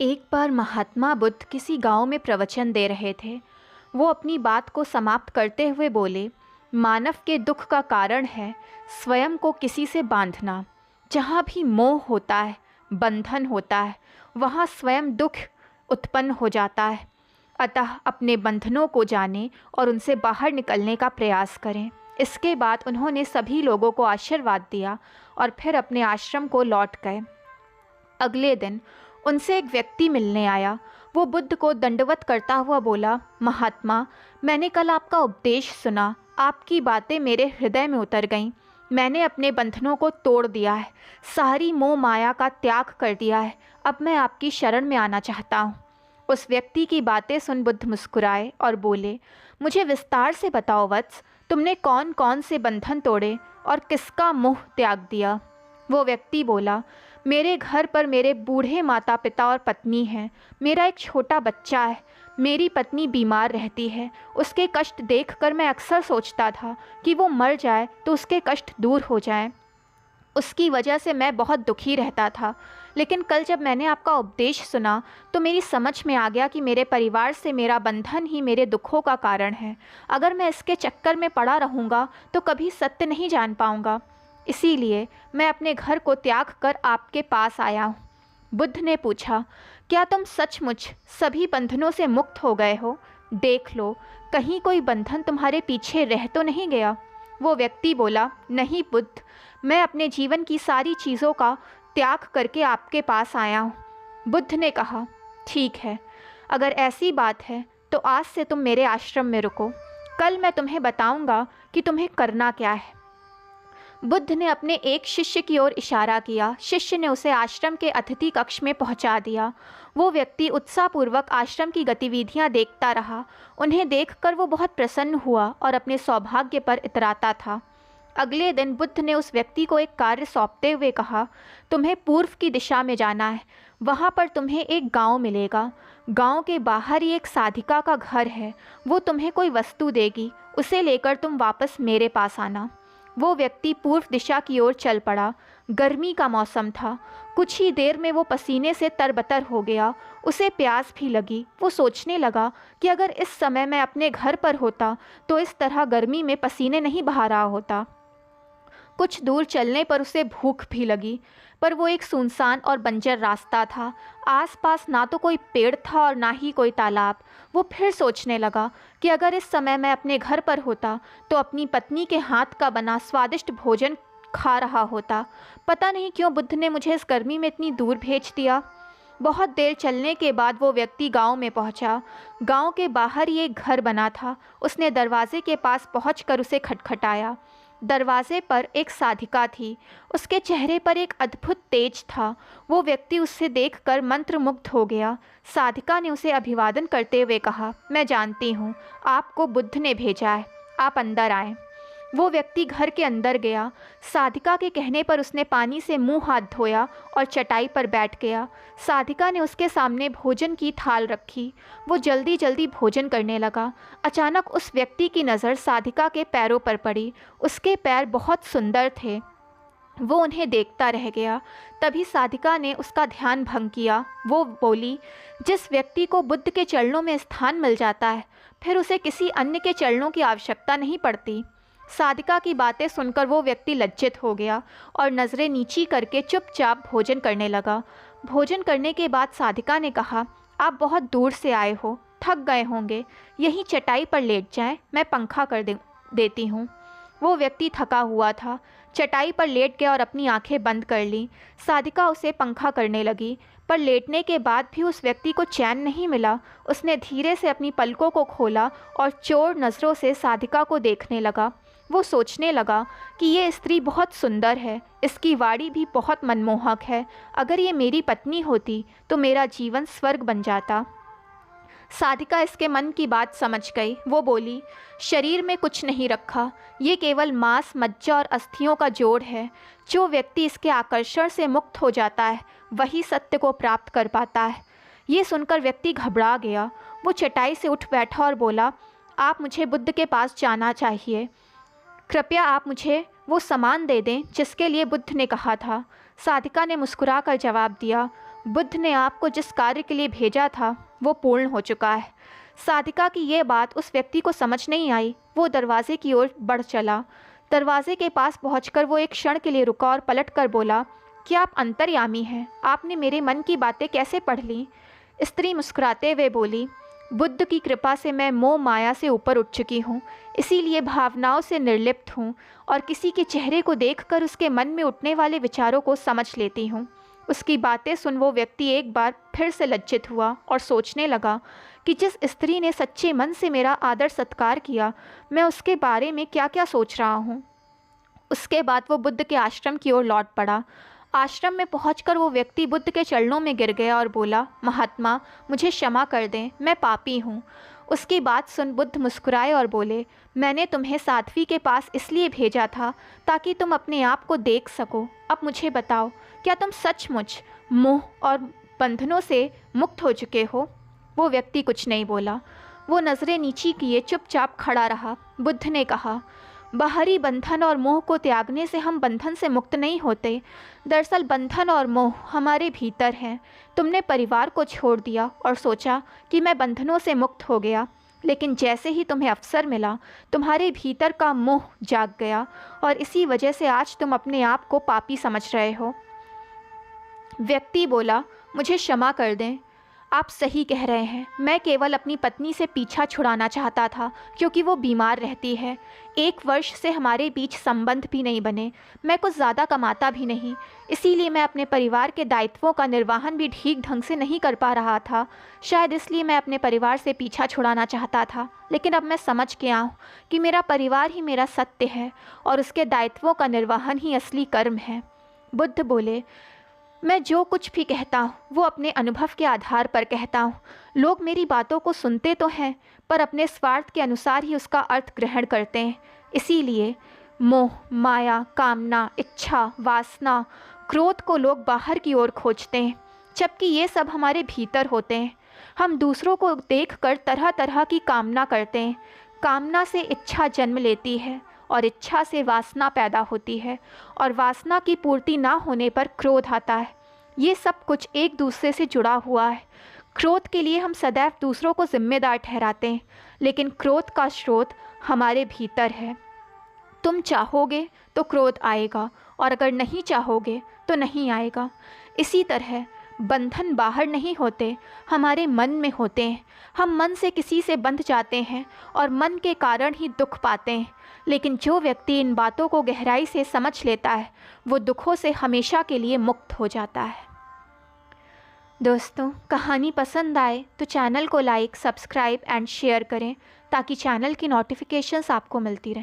एक बार महात्मा बुद्ध किसी गांव में प्रवचन दे रहे थे। वो अपनी बात को समाप्त करते हुए बोले, मानव के दुख का कारण है स्वयं को किसी से बांधना। जहाँ भी मोह होता है, बंधन होता है, वहाँ स्वयं दुख उत्पन्न हो जाता है। अतः अपने बंधनों को जानें और उनसे बाहर निकलने का प्रयास करें। इसके बाद उन्होंने सभी लोगों को आशीर्वाद दिया और फिर अपने आश्रम को लौट गए। अगले दिन उनसे एक व्यक्ति मिलने आया। वो बुद्ध को दंडवत करता हुआ बोला, महात्मा, मैंने कल आपका उपदेश सुना। आपकी बातें मेरे हृदय में उतर गईं। मैंने अपने बंधनों को तोड़ दिया है, सारी मोह माया का त्याग कर दिया है। अब मैं आपकी शरण में आना चाहता हूँ। उस व्यक्ति की बातें सुन बुद्ध मुस्कुराए और बोले, मुझे विस्तार से बताओ वत्स, तुमने कौन कौन से बंधन तोड़े और किसका मोह त्याग दिया। वो व्यक्ति बोला, मेरे घर पर मेरे बूढ़े माता पिता और पत्नी हैं। मेरा एक छोटा बच्चा है। मेरी पत्नी बीमार रहती है। उसके कष्ट देखकर मैं अक्सर सोचता था कि वो मर जाए तो उसके कष्ट दूर हो जाएं। उसकी वजह से मैं बहुत दुखी रहता था। लेकिन कल जब मैंने आपका उपदेश सुना तो मेरी समझ में आ गया कि मेरे परिवार से मेरा बंधन ही मेरे दुखों का कारण है। अगर मैं इसके चक्कर में पड़ा रहूँगा तो कभी सत्य नहीं जान पाऊँगा। इसीलिए मैं अपने घर को त्याग कर आपके पास आया हूँ। बुद्ध ने पूछा, क्या तुम सचमुच सभी बंधनों से मुक्त हो गए हो? देख लो, कहीं कोई बंधन तुम्हारे पीछे रह तो नहीं गया। वो व्यक्ति बोला, नहीं बुद्ध, मैं अपने जीवन की सारी चीज़ों का त्याग करके आपके पास आया हूँ। बुद्ध ने कहा, ठीक है, अगर ऐसी बात है तो आज से तुम मेरे आश्रम में रुको। कल मैं तुम्हें बताऊँगा कि तुम्हें करना क्या है। बुद्ध ने अपने एक शिष्य की ओर इशारा किया। शिष्य ने उसे आश्रम के अतिथि कक्ष में पहुंचा दिया। वो व्यक्ति उत्साहपूर्वक आश्रम की गतिविधियां देखता रहा। उन्हें देखकर वो बहुत प्रसन्न हुआ और अपने सौभाग्य पर इतराता था। अगले दिन बुद्ध ने उस व्यक्ति को एक कार्य सौंपते हुए कहा, तुम्हें पूर्व की दिशा में जाना है। वहाँ पर तुम्हें एक गांव मिलेगा। गांव के बाहर ही एक साधिका का घर है। वो तुम्हें कोई वस्तु देगी। उसे लेकर तुम वापस मेरे पास आना। वो व्यक्ति पूर्व दिशा की ओर चल पड़ा। गर्मी का मौसम था। कुछ ही देर में वो पसीने से तरबतर हो गया। उसे प्यास भी लगी। वो सोचने लगा कि अगर इस समय मैं अपने घर पर होता तो इस तरह गर्मी में पसीने नहीं बहा रहा होता। कुछ दूर चलने पर उसे भूख भी लगी, पर वो एक सुनसान और बंजर रास्ता था। आसपास ना तो कोई पेड़ था और ना ही कोई तालाब। वो फिर सोचने लगा कि अगर इस समय मैं अपने घर पर होता तो अपनी पत्नी के हाथ का बना स्वादिष्ट भोजन खा रहा होता। पता नहीं क्यों बुद्ध ने मुझे इस गर्मी में इतनी दूर भेज दिया। बहुत देर चलने के बाद वो व्यक्ति गांव में पहुंचा। गांव के बाहर ही एक घर बना था। उसने दरवाजे के पास पहुंचकर उसे खटखटाया। दरवाजे पर एक साधिका थी। उसके चेहरे पर एक अद्भुत तेज था। वो व्यक्ति उससे देखकर मंत्रमुग्ध हो गया। साधिका ने उसे अभिवादन करते हुए कहा, मैं जानती हूँ आपको बुद्ध ने भेजा है, आप अंदर आएं। वो व्यक्ति घर के अंदर गया। साधिका के कहने पर उसने पानी से मुंह हाथ धोया और चटाई पर बैठ गया। साधिका ने उसके सामने भोजन की थाल रखी। वो जल्दी जल्दी भोजन करने लगा। अचानक उस व्यक्ति की नज़र साधिका के पैरों पर पड़ी। उसके पैर बहुत सुंदर थे। वो उन्हें देखता रह गया। तभी साधिका ने उसका ध्यान भंग किया। वो बोली, जिस व्यक्ति को बुद्ध के चरणों में स्थान मिल जाता है फिर उसे किसी अन्य के चरणों की आवश्यकता नहीं पड़ती। साधिका की बातें सुनकर वो व्यक्ति लज्जित हो गया और नज़रें नीची करके चुपचाप भोजन करने लगा। भोजन करने के बाद साधिका ने कहा, आप बहुत दूर से आए हो, थक गए होंगे, यहीं चटाई पर लेट जाएं, मैं पंखा कर देती हूँ। वो व्यक्ति थका हुआ था। चटाई पर लेट गया और अपनी आंखें बंद कर लीं। साधिका उसे पंखा करने लगी, पर लेटने के बाद भी उस व्यक्ति को चैन नहीं मिला। उसने धीरे से अपनी पलकों को खोला और चोर नज़रों से साधिका को देखने लगा। वो सोचने लगा कि ये स्त्री बहुत सुंदर है, इसकी वाणी भी बहुत मनमोहक है। अगर ये मेरी पत्नी होती तो मेरा जीवन स्वर्ग बन जाता। साधिका इसके मन की बात समझ गई। वो बोली, शरीर में कुछ नहीं रखा, ये केवल मांस, मज्जा और अस्थियों का जोड़ है। जो व्यक्ति इसके आकर्षण से मुक्त हो जाता है वही सत्य को प्राप्त कर पाता है। ये सुनकर व्यक्ति घबरा गया। वो चटाई से उठ बैठा और बोला, आप मुझे बुद्ध के पास जाना चाहिए। कृपया आप मुझे वो सामान दे दें जिसके लिए बुद्ध ने कहा था। साधिका ने मुस्कुराकर जवाब दिया, बुद्ध ने आपको जिस कार्य के लिए भेजा था वो पूर्ण हो चुका है। साधिका की ये बात उस व्यक्ति को समझ नहीं आई। वो दरवाजे की ओर बढ़ चला। दरवाजे के पास पहुंचकर वो एक क्षण के लिए रुका और पलट कर बोला, क्या आप अंतर्यामी हैं? आपने मेरे मन की बातें कैसे पढ़ लीं? स्त्री मुस्कुराते हुए बोली, बुद्ध की कृपा से मैं मोह माया से ऊपर उठ चुकी हूँ, इसीलिए भावनाओं से निर्लिप्त हूँ और किसी के चेहरे को देखकर उसके मन में उठने वाले विचारों को समझ लेती हूँ। उसकी बातें सुन वो व्यक्ति एक बार फिर से लज्जित हुआ और सोचने लगा कि जिस स्त्री ने सच्चे मन से मेरा आदर सत्कार किया, मैं उसके बारे में क्या क्या सोच रहा हूँ। उसके बाद वो बुद्ध के आश्रम की ओर लौट पड़ा। आश्रम में पहुंचकर वो व्यक्ति बुद्ध के चरणों में गिर गया और बोला, महात्मा, मुझे क्षमा कर दें, मैं पापी हूँ। उसकी बात सुन बुद्ध मुस्कुराए और बोले, मैंने तुम्हें साध्वी के पास इसलिए भेजा था ताकि तुम अपने आप को देख सको। अब मुझे बताओ, क्या तुम सचमुच मोह और बंधनों से मुक्त हो चुके हो? वो व्यक्ति कुछ नहीं बोला। वो नज़रें नीची किए चुपचाप खड़ा रहा। बुद्ध ने कहा, बाहरी बंधन और मोह को त्यागने से हम बंधन से मुक्त नहीं होते। दरअसल बंधन और मोह हमारे भीतर हैं। तुमने परिवार को छोड़ दिया और सोचा कि मैं बंधनों से मुक्त हो गया, लेकिन जैसे ही तुम्हें अवसर मिला, तुम्हारे भीतर का मोह जाग गया और इसी वजह से आज तुम अपने आप को पापी समझ रहे हो। व्यक्ति बोला, मुझे क्षमा कर दें, आप सही कह रहे हैं। मैं केवल अपनी पत्नी से पीछा छुड़ाना चाहता था क्योंकि वो बीमार रहती है। 1 वर्ष से हमारे बीच संबंध भी नहीं बने। मैं कुछ ज़्यादा कमाता भी नहीं, इसीलिए मैं अपने परिवार के दायित्वों का निर्वहन भी ठीक ढंग से नहीं कर पा रहा था। शायद इसलिए मैं अपने परिवार से पीछा छुड़ाना चाहता था। लेकिन अब मैं समझ गया हूँ कि मेरा परिवार ही मेरा सत्य है और उसके दायित्वों का निर्वहन ही असली कर्म है। बुद्ध बोले, मैं जो कुछ भी कहता हूँ वो अपने अनुभव के आधार पर कहता हूँ। लोग मेरी बातों को सुनते तो हैं, पर अपने स्वार्थ के अनुसार ही उसका अर्थ ग्रहण करते हैं। इसीलिए मोह, माया, कामना, इच्छा, वासना, क्रोध को लोग बाहर की ओर खोजते हैं, जबकि ये सब हमारे भीतर होते हैं। हम दूसरों को देखकर तरह तरह की कामना करते हैं। कामना से इच्छा जन्म लेती है और इच्छा से वासना पैदा होती है और वासना की पूर्ति ना होने पर क्रोध आता है। ये सब कुछ एक दूसरे से जुड़ा हुआ है। क्रोध के लिए हम सदैव दूसरों को जिम्मेदार ठहराते हैं, लेकिन क्रोध का स्रोत हमारे भीतर है। तुम चाहोगे तो क्रोध आएगा और अगर नहीं चाहोगे तो नहीं आएगा। इसी तरह बंधन बाहर नहीं होते, हमारे मन में होते हैं। हम मन से किसी से बंध जाते हैं और मन के कारण ही दुख पाते हैं। लेकिन जो व्यक्ति इन बातों को गहराई से समझ लेता है, वो दुखों से हमेशा के लिए मुक्त हो जाता है। दोस्तों, कहानी पसंद आए तो चैनल को लाइक, सब्सक्राइब एंड शेयर करें ताकि चैनल की नोटिफिकेशंस आपको मिलती रहें।